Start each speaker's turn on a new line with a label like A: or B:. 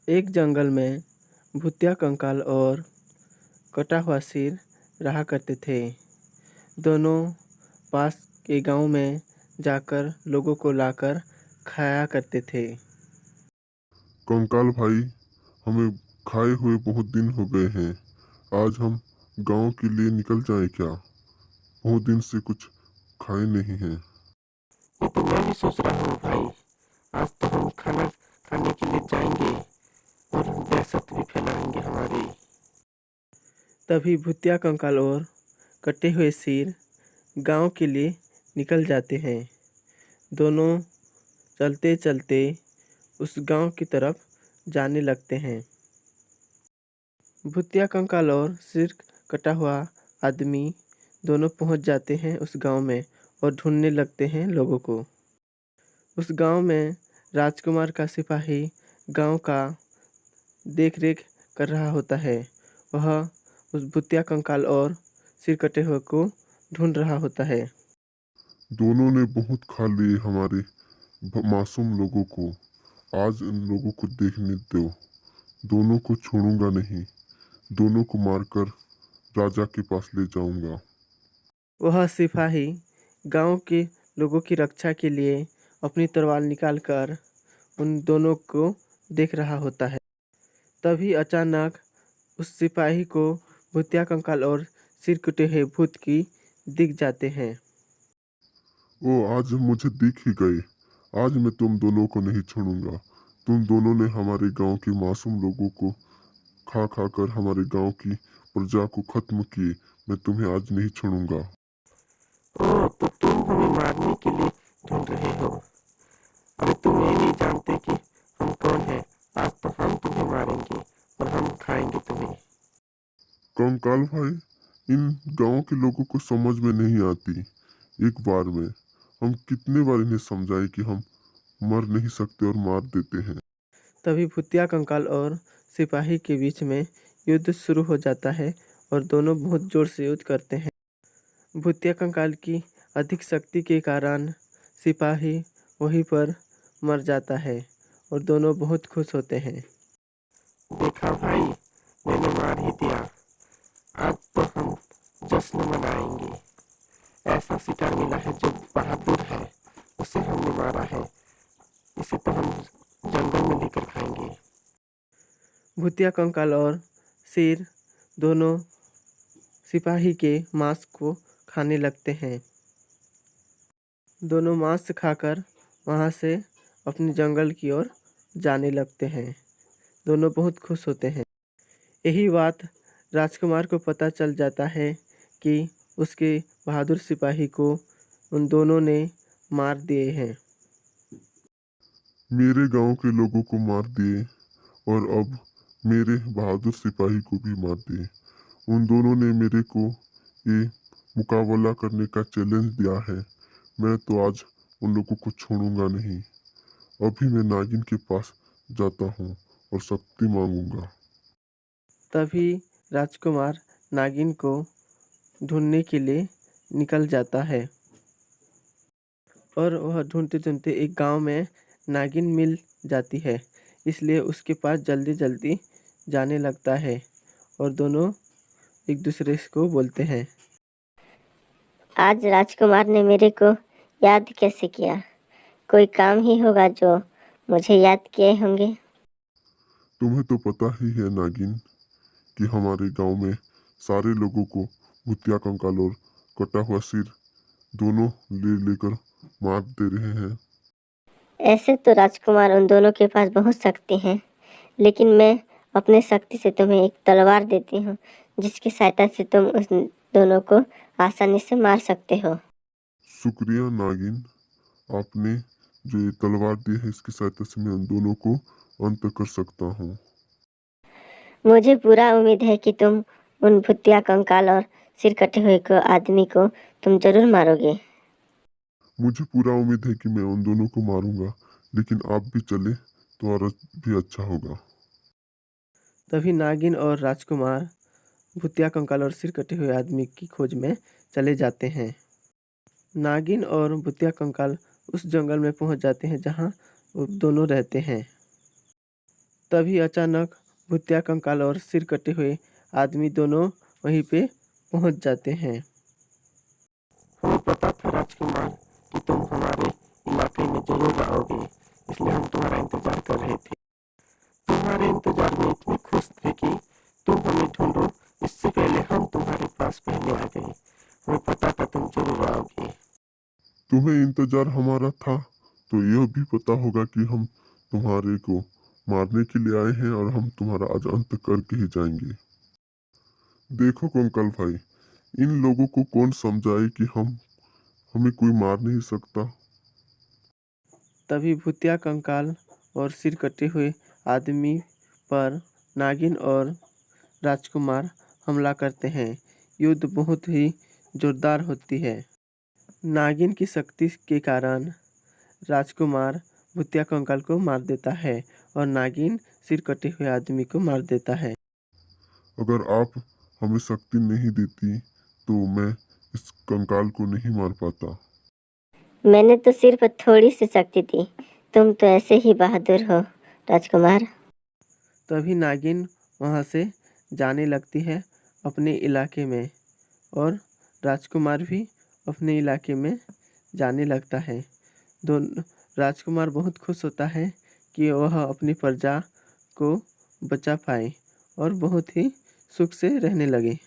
A: एक जंगल में भूतिया कंकाल और कटा हुआ सिर रहा करते थे। दोनों पास के गांव में जाकर लोगों को लाकर खाया करते थे।
B: कंकाल भाई, हमें खाए हुए बहुत दिन हो गए हैं। आज हम गांव के लिए निकल जाएं क्या? बहुत दिन से कुछ खाए नहीं हैं।
C: ये तो मैं भी सोच रहा हूँ भाई। आज तो हम खाना खाने के लिए जाएंगे और दहशत भी फैलाएंगे हमारी।
A: तभी भूतिया कंकाल और कटे हुए सिर गांव के लिए निकल जाते हैं। दोनों चलते चलते उस गांव की तरफ जाने लगते हैं। भूतिया कंकाल और सिर कटा हुआ आदमी दोनों पहुंच जाते हैं उस गांव में और ढूंढने लगते हैं लोगों को। उस गांव में राजकुमार का सिपाही गांव का देख रेख कर रहा होता है। वह उस भूतिया कंकाल और सिर कटे हुए को ढूंढ रहा होता है।
B: दोनों ने बहुत खा लिए हमारे मासूम लोगों को। आज इन लोगों को देखने दो। दोनों को छोड़ूंगा नहीं। दोनों को मारकर राजा के पास ले जाऊंगा।
A: वह सिपाही गांव के लोगों की रक्षा के लिए अपनी तलवार निकालकर उन दोनों को देख रहा होता है। तभी अचानक उस सिपाही को भूतिया कंकाल और सिर कटे हुए भूत की दिख जाते हैं।
B: ओ, आज मुझे दिख ही गए। आज मैं तुम दोनों को नहीं छोड़ूंगा। तुम दोनों ने हमारे गांव के मासूम लोगों को खा खा कर हमारे गांव की प्रजा को खत्म किए। मैं तुम्हें आज नहीं छोड़ूंगा।
C: ओह, तो तुम हमें मारने के लिए ढूंढ रहे हो। अरे तुम ये नहीं जानते कि हम कौन हैं। आज तो हम तुम्हें मारेंगे और हम खाएंगे तुम्हें।
B: कंकाल भाई, इन गांव के लोगों को समझ में नहीं आती। एक बार में हम कितने बार इन्हें समझाए कि हम मर नहीं सकते और मार देते हैं।
A: तभी भूतिया कंकाल और सिपाही के बीच में युद्ध शुरू हो जाता है और दोनों बहुत जोर से युद्ध करते हैं। भूतिया कंकाल की अधिक शक्ति के कारण सिपाही वहीं पर मर जाता है और दोनों बहुत खुश होते हैं।
C: देखा भाई, मैंने मार ही दिया। आज तो हम जश्न मनाएंगे। ऐसा शिकार मिला है जो बहादुर है। उसे हमने मारा है। इसे तो हम जंगल में लेकर खाएंगे।
A: भूतिया कंकाल और शेर दोनों सिपाही के मांस को खाने लगते हैं। दोनों मांस खाकर वहां से अपने जंगल की ओर जाने लगते हैं। दोनों बहुत खुश होते हैं। यही बात राजकुमार को पता चल जाता है कि उसके बहादुर सिपाही को उन दोनों ने मार दिए हैं।
B: मेरे गांव के लोगों को मार दिए और अब मेरे बहादुर सिपाही को भी मार दिए। उन दोनों ने मेरे को ये मुकाबला करने का चैलेंज दिया है। मैं तो आज उन लोगों को छोड़ूंगा नहीं। अभी मैं नागिन के पास जाता हूँ और शक्ति मांगूंगा।
A: तभी राजकुमार नागिन को ढूंढने के लिए निकल जाता है और वह ढूंढते ढूंढते एक गांव में नागिन मिल जाती है। इसलिए उसके पास जल्दी जल्दी जाने लगता है और दोनों एक दूसरे को बोलते हैं।
D: आज राजकुमार ने मेरे को याद कैसे किया? कोई काम ही होगा जो मुझे याद किए होंगे।
B: तुम्हें तो पता ही है नागिन कि हमारे गांव में सारे लोगों को भूतिया कंकाल और कटा हुआ सिर दोनों ले लेकर मार दे रहे हैं।
D: ऐसे तो राजकुमार उन दोनों के पास बहुत शक्ति है, लेकिन मैं अपने शक्ति से तुम्हें एक तलवार देती हूँ जिसकी सहायता से तुम उस दोनों को आसानी से मार सकते हो।
B: शुक्रिया नागिन, आपने जो ये तलवार दी है इसकी सहायता से मैं उन दोनों को अंत कर सकता हूँ।
D: मुझे पूरा उम्मीद है कि तुम उन भूतिया कंकाल और सिर कटे हुए को आदमी को तुम जरूर मारोगे।
B: मुझे पूरा उम्मीद है कि मैं उन दोनों को मारूंगा, लेकिन आप भी चले तो और भी अच्छा होगा।
A: तभी नागिन और राजकुमार भूतिया कंकाल और सिर कटे हुए आदमी की खोज में चले जाते हैं। नागिन और भूतिया कंकाल उस जंगल में पहुंच जाते हैं जहां वो दोनों रहते हैं। तभी अचानक भूतिया कंकाल और सिर कटे हुए आदमी दोनों वहीं पे पहुंच जाते हैं।
C: हमें पता था राजकुमार कि तुम हमारे इलाके में जरूर आओगे, इसलिए हम तुम्हारा इंतजार कर रहे थे। तुम्हारे इंतजार में इतने खुश थे कि तुम हमें ढूंढो, इससे पहले हम तुम्हारे पास पहले आ गए। हमें पता था तुम जरूर आओगे।
B: तुम्हें इंतजार हमारा था तो यह भी पता होगा कि हम तुम्हारे को मारने के लिए आए हैं और हम तुम्हारा आज अंत करके ही जाएंगे। देखो कंकाल भाई, इन लोगों को कौन समझाए कि हमें कोई मार नहीं सकता।
A: तभी भूतिया कंकाल और सिर कटे हुए आदमी पर नागिन और राजकुमार हमला करते हैं। युद्ध बहुत ही जोरदार होती है। नागिन की शक्ति के कारण राजकुमार भूतिया कंकाल को मार देता है और नागिन सिर कटे हुए आदमी को मार देता है।
B: अगर आप हमें शक्ति नहीं देती तो मैं इस कंकाल को नहीं मार पाता।
D: मैंने तो सिर्फ थोड़ी सी शक्ति दी, तुम तो ऐसे ही बहादुर हो राजकुमार।
A: तभी नागिन वहाँ से जाने लगती है अपने इलाके में और राजकुमार भी अपने इलाके में जाने लगता है। दोनों राजकुमार बहुत खुश होता है कि वह अपनी प्रजा को बचा पाए और बहुत ही सुख से रहने लगे।